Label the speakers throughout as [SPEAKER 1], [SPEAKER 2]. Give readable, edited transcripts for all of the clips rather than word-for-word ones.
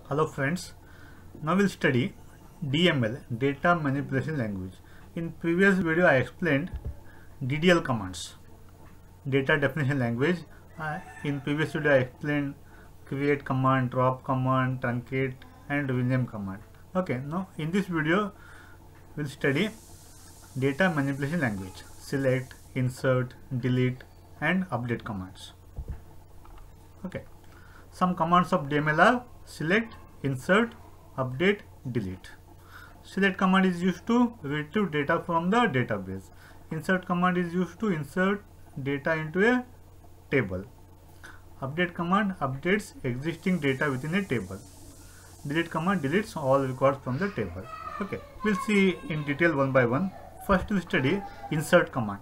[SPEAKER 1] Hello friends, now we'll study DML, Data Manipulation Language. In previous video I explained DDL commands, Data Definition Language. In previous video I explained create command, drop command, truncate and rename command. Okay, now in this video we'll study Data Manipulation Language, select, insert, delete and update commands. Okay, some commands of DML are select, insert, update, delete. Select command is used to retrieve data from the database. Insert command is used to insert data into a table. Update command updates existing data within a table. Delete command deletes all records from the table. Okay, we'll see in detail one by one. First we'll study insert command.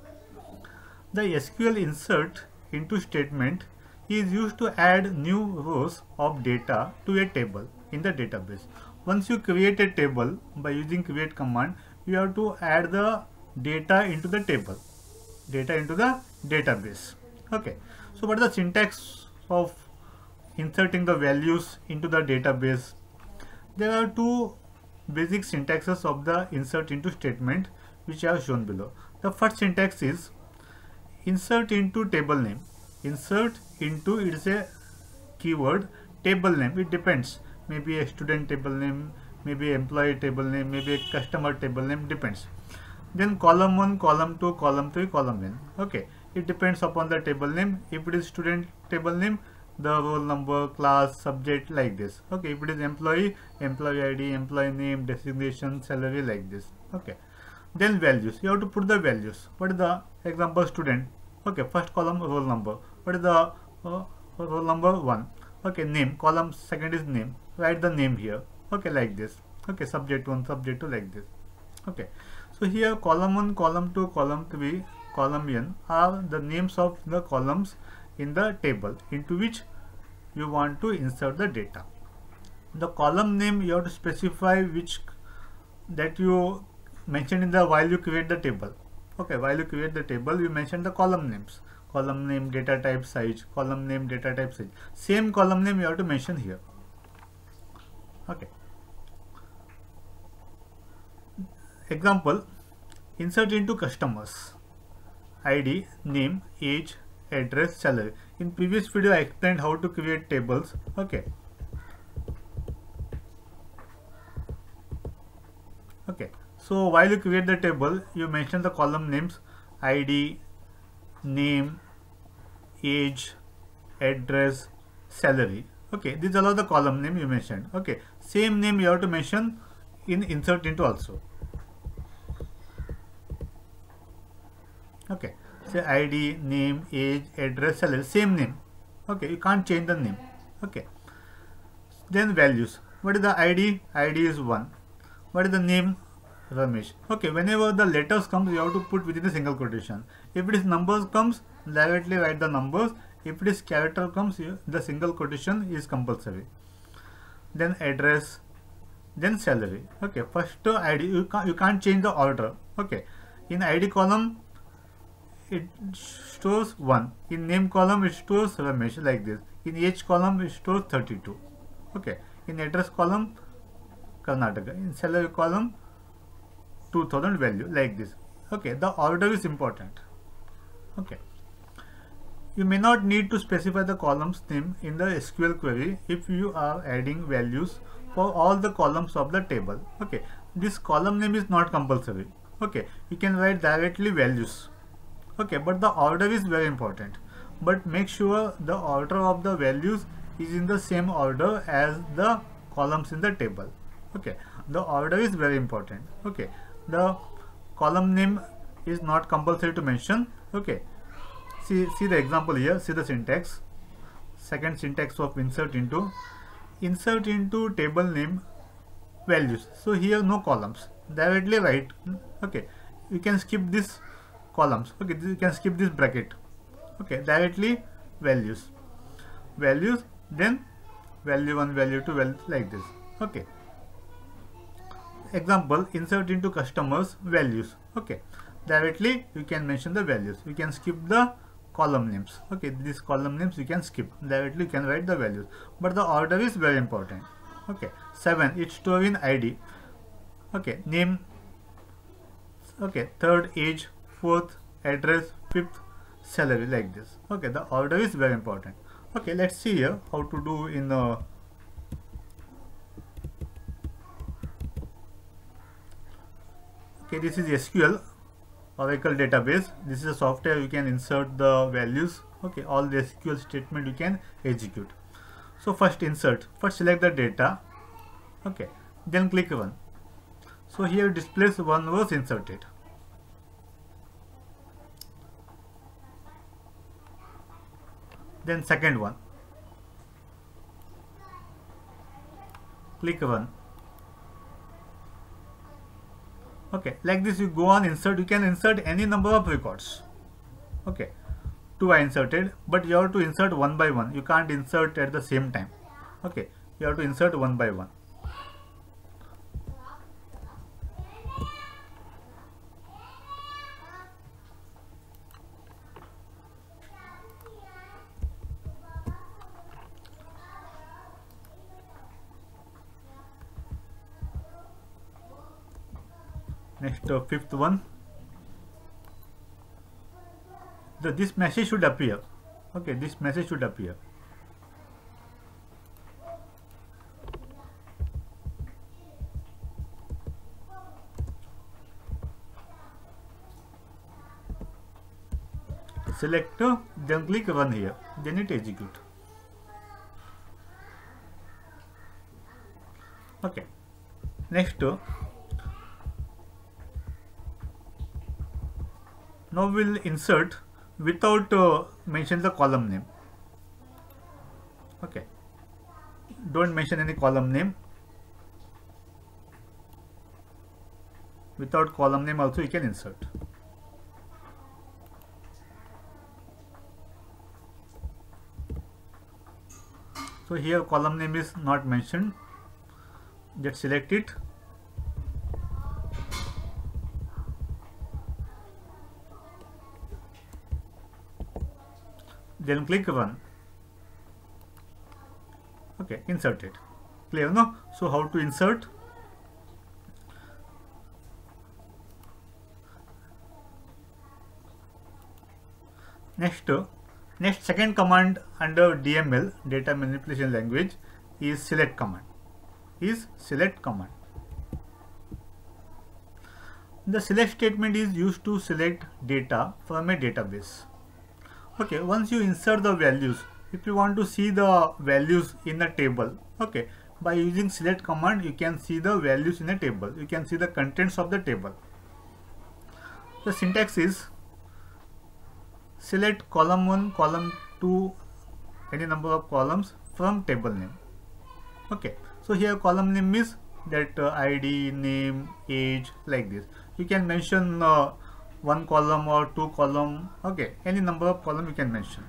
[SPEAKER 1] The SQL insert into statement is used to add new rows of data to a table in the database. Once you create a table by using create command, you have to add the data into the table, data into the database. Okay, so what is the syntax of inserting the values into the database? There are two basic syntaxes of the insert into statement which I have shown below. The first syntax is insert into table name. Insert into, it is a keyword, table name. It depends, maybe a student table name, maybe employee table name, maybe a customer table name, depends. Then column 1, column 2, column 3, column n. Okay, it depends upon the table name. If it is student table name, the roll number, class, subject, like this. Okay, if it is employee, employee ID, employee name, designation, salary, like this. Okay, then values, you have to put the values. What is the example? Student. Okay, first column roll number. What is the roll number? 1. Okay, name, column second is name. Write the name here. Okay, like this. Okay, subject 1, subject 2, like this. Okay, so here column 1, column 2, column 3, column n are the names of the columns in the table into which you want to insert the data. The column name you have to specify which that you mentioned in the while you create the table. Okay, while you create the table, you mention the column names. Column name, data type, size. Column name, data type, size. Same column name you have to mention here. Okay. Example, insert into customers. ID, name, age, address, salary. In previous video I explained how to create tables. Okay. Okay. So while you create the table, you mention the column names, ID, name, age, address, salary. Okay, these are all the column name you mentioned. Okay, same name you have to mention in insert into also. Okay, say ID, name, age, address, salary, same name. Okay, you can't change the name. Okay, then values. What is the ID? ID is 1. What is the name? Ramesh. Okay, whenever the letters comes, you have to put within a single quotation. If it is numbers comes, directly write the numbers. If it is character comes, the single quotation is compulsory. Then address, then salary. Okay, first ID, you can't change the order. Okay, in ID column it stores 1. In name column it stores Ramesh, like this. In age column it stores 32. Okay, in address column Karnataka. In salary column 2000 value, like this. Okay, the order is important. Okay, you may not need to specify the columns name in the SQL query if you are adding values for all the columns of the table. Okay, this column name is not compulsory. Okay, you can write directly values. Okay, but the order is very important. But make sure the order of the values is in the same order as the columns in the table. Okay, the order is very important. Okay, the column name is not compulsory to mention. Okay, see the example here, see the syntax. Second syntax of insert into table name, values. So here no columns, directly write. Okay, you can skip this columns. Okay, you can skip this bracket. Okay, directly values, then value 1, value 2, value, like this. Okay, example, insert into customers, values. Okay, directly you can mention the values. You can skip the column names. Okay, these column names you can skip, directly you can write the values, but the order is very important. Okay, 7, it's stored in ID. Okay, name. Okay, third, age. Fourth, address. Fifth, salary, like this. Okay, the order is very important. Okay, let's see here how to do in okay, this is SQL, Oracle database. This is a software you can insert the values. Okay, all the SQL statement you can execute. So first insert, first select the data. Okay, then click run. So here displays one was inserted. Then second one, click run. Okay, like this you go on insert, you can insert any number of records. Okay, 2 are inserted, but you have to insert one by one. You can't insert at the same time. Okay, you have to insert one by one. Next, fifth one. This message should appear. Okay, this message should appear. Select, then click run here. Then it execute. Okay. Next, now we'll insert without mention the column name. Okay, don't mention any column name. Without column name also you can insert. So here column name is not mentioned. Just select it. Then click run. Okay, insert it. Clear, no? So how to insert? Next second command under DML, data manipulation language, is select command. The select statement is used to select data from a database. Okay, once you insert the values, if you want to see the values in a table, okay, by using select command you can see the values in a table. You can see the contents of the table. The syntax is select column 1, column 2, any number of columns from table name. Okay, so here column name is that ID, name, age, like this. You can mention one column or two column. Okay, any number of column you can mention.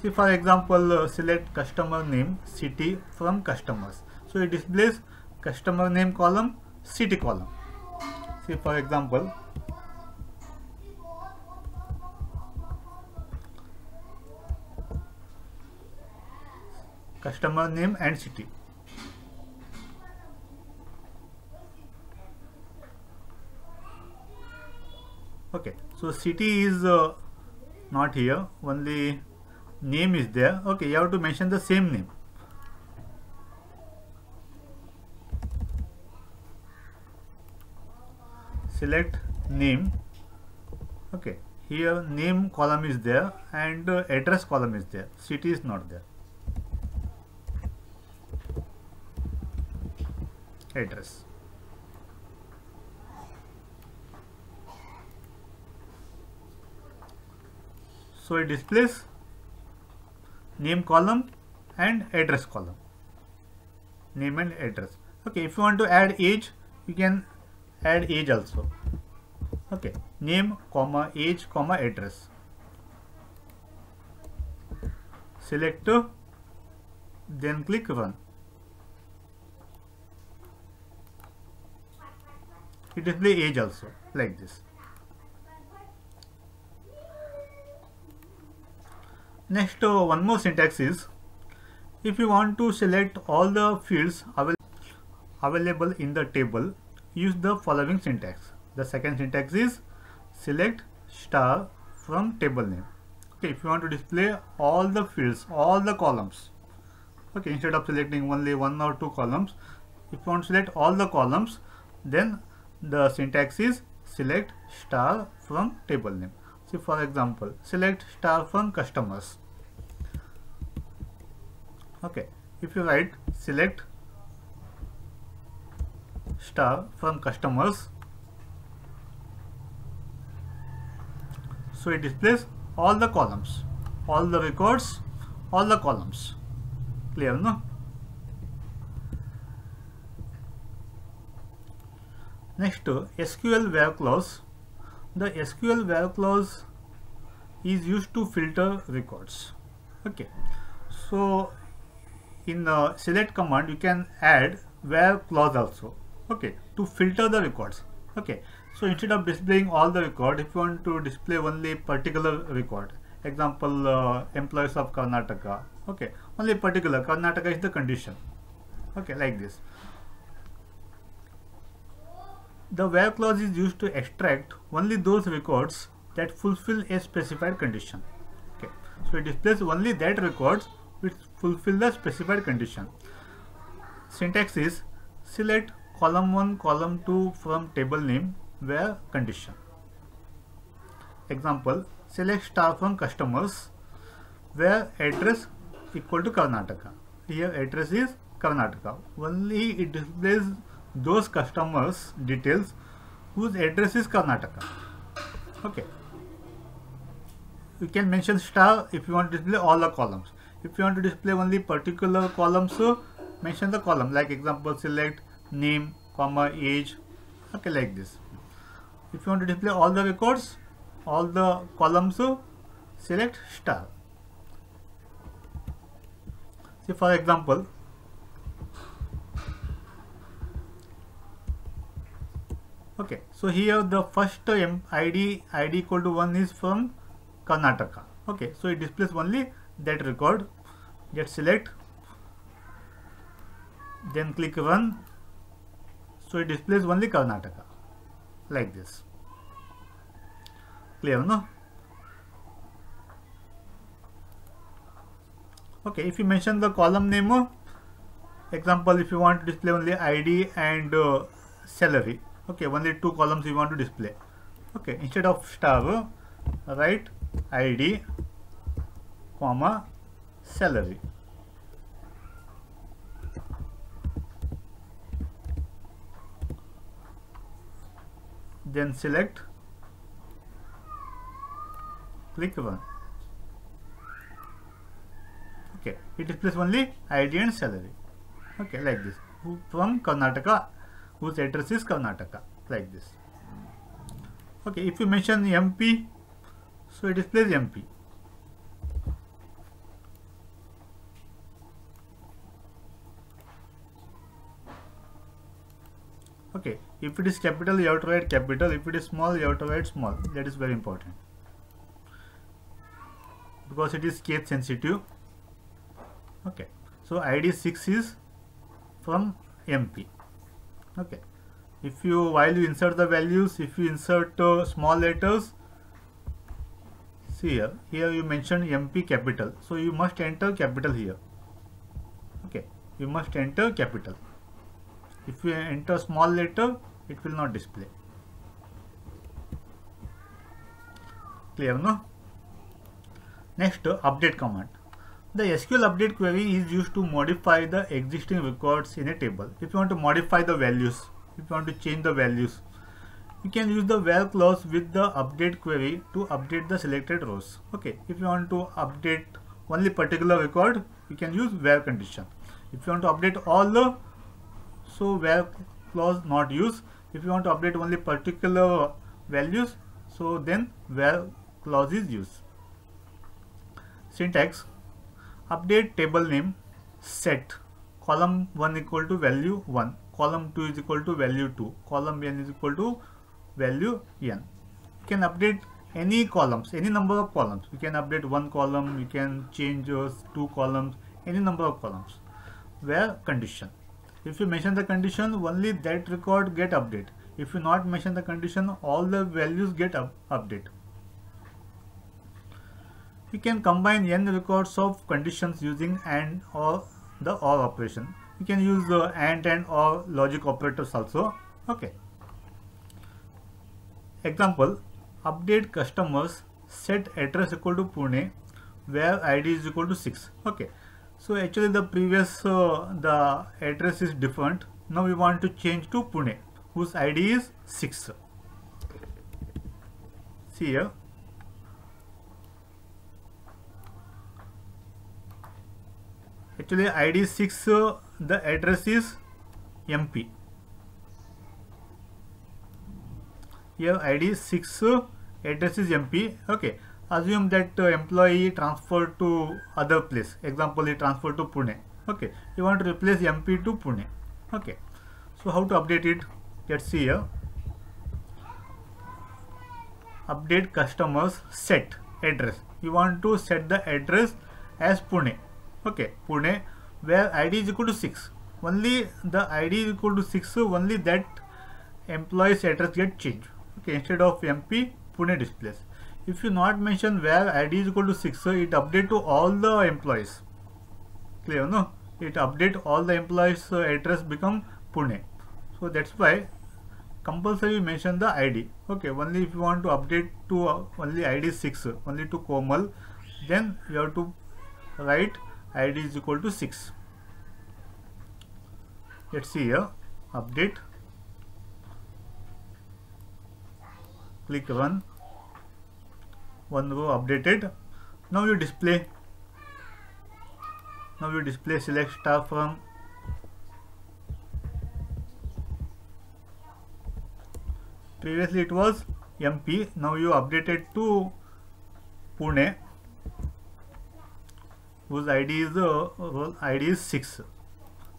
[SPEAKER 1] See, for example, select customer name, city from customers. So it displays customer name column, city column. See, for example, customer name and city. Okay, so city is not here, only name is there. Okay, you have to mention the same name. Select name. Okay, here name column is there and address column is there. City is not there. Address. So it displays name column and address column. Name and address. Okay, if you want to add age, you can add age also. Okay, name, comma, age, comma, address. Select, then click run. It displays age also, like this. Next, one more syntax is If you want to select all the fields available in the table, use the following syntax. The second syntax is select star from table name. Okay, if you want to display all the fields, all the columns, okay, instead of selecting only one or two columns, if you want to select all the columns, then the syntax is select star from table name. See, for example, select star from customers. Okay, if you write select star from customers, so it displays all the columns, all the records, all the columns. Clear, no? Next, SQL where clause. The SQL where clause is used to filter records. Okay, so in the select command you can add where clause also, okay, to filter the records. Okay, so instead of displaying all the record, if you want to display only particular record, example employees of Karnataka, okay, only particular Karnataka is the condition, okay, like this. The where clause is used to extract only those records that fulfill a specified condition. Okay, so it displays only that records which fulfill the specified condition. Syntax is select column 1, column 2 from table name where condition. Example, select star from customers where address equal to Karnataka. Here address is Karnataka. Only it displays those customers details whose address is Karnataka. Okay, you can mention star if you want to display all the columns. If you want to display only particular columns, so mention the column, like example select name, comma, age, okay, like this. If you want to display all the records, all the columns, so select star. See, for example, okay, so here the first ID equal to 1 is from Karnataka. Okay, so it displays only that record. Just select, then click run, so it displays only Karnataka, like this. Clear, no? Okay, if you mention the column name, example, if you want to display only ID and salary, okay, only two columns you want to display. Okay, instead of star, write ID, comma, salary. Then select, click run. Okay, it displays only ID and salary. Okay, like this. From Karnataka, whose address is Karnataka, like this. Okay, if you mention MP, so it displays MP. Okay, if it is capital, you have to write capital. If it is small, you have to write small. That is very important because it is case sensitive. Okay, so ID 6 is from MP. Okay, if you, while you insert the values, if you insert small letters, see here you mentioned MP capital, so you must enter capital here. Okay, you must enter capital. If you enter small letter, it will not display. Clear, no? Next, update command. The SQL update query is used to modify the existing records in a table. If you want to modify the values, if you want to change the values, you can use the where clause with the update query to update the selected rows. Okay, if you want to update only particular record, you can use where condition. If you want to update all the, so where clause not use. If you want to update only particular values, so then where clause is used. Syntax: update table name, set column 1 equal to value 1, column 2 is equal to value 2, column n is equal to value n. You can update any columns, any number of columns. You can update one column, you can change 2 columns, any number of columns where condition. If you mention the condition, only that record get update. If you not mention the condition, all the values get update. You can combine n records of conditions using AND or the OR operation. You can use the AND and OR logic operators also. Okay. Example: update customers set address equal to Pune where ID is equal to 6. Okay. So actually the previous the address is different. Now we want to change to Pune whose ID is 6. See here. Actually ID 6, the address is MP. Here ID 6, address is MP. Okay. Assume that employee transferred to other place. Example, he transferred to Pune. Okay. You want to replace MP to Pune. Okay. So how to update it? Let's see here. Update customers set address. You want to set the address as Pune. Okay. Pune where ID is equal to 6. Only the ID is equal to 6. Only that employee's address get changed. Okay. Instead of MP, Pune displays. If you not mention where ID is equal to 6, it update to all the employees. Clear, no? It update all the employees address become Pune. So that's why compulsory mention the ID. Okay, only if you want to update to only ID 6, only to Komal, then you have to write ID is equal to 6. Let's see here. Update. Click run. One row updated. Now you display. Select star from. Previously it was MP. Now you updated to Pune whose ID is 6.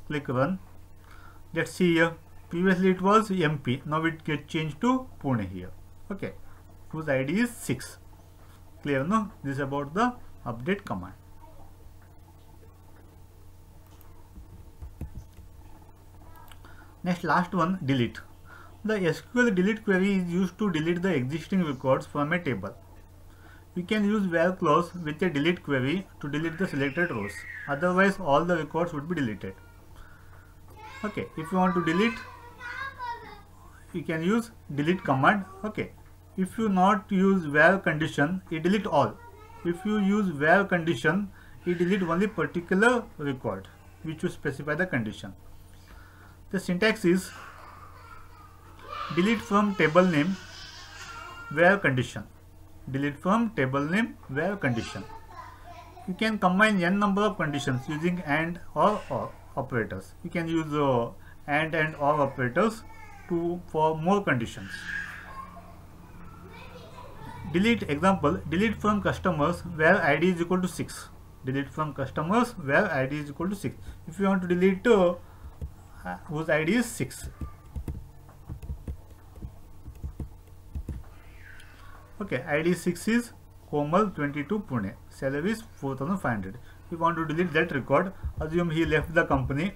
[SPEAKER 1] Click run. Let's see here. Previously it was MP. Now it get changed to Pune here. Okay. Whose ID is 6. Clear, no? This is about the update command. Next, last one, delete. The SQL delete query is used to delete the existing records from a table. You can use where clause with a delete query to delete the selected rows. Otherwise, all the records would be deleted. Okay, if you want to delete, you can use delete command. Okay. If you not use where condition, it delete all. If you use where condition, it delete only particular record which you specify the condition. The syntax is delete from table name where condition. Delete from table name where condition. You can combine n number of conditions using AND or OR operators. You can use AND and OR operators for more conditions. Delete example, delete from customers where ID is equal to 6. Delete from customers where ID is equal to 6. If you want to delete whose ID is 6. Okay, ID 6 is Komal 22 Pune. Salary is 4,500. If you want to delete that record, assume he left the company.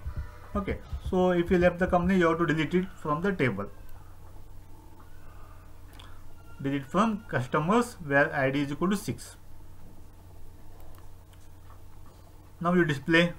[SPEAKER 1] Okay, so if he left the company, you have to delete it from the table. Delete from customers where ID is equal to 6. Now you display.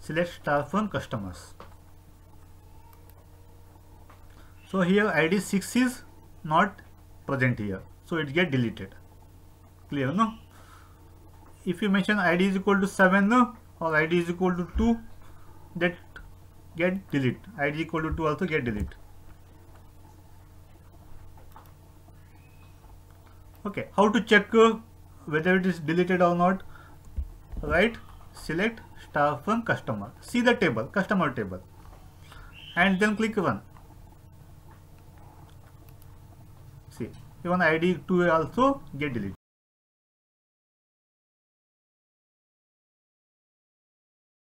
[SPEAKER 1] Select star from customers. So here ID 6 is not present here, so it get deleted. Clear, no? If you mention ID is equal to 7 or ID is equal to 2, that get delete. ID equal to 2 also get delete. Okay, how to check whether it is deleted or not? Right, select star from customer. See the table, customer table, and then click run. even ID2 also get deleted.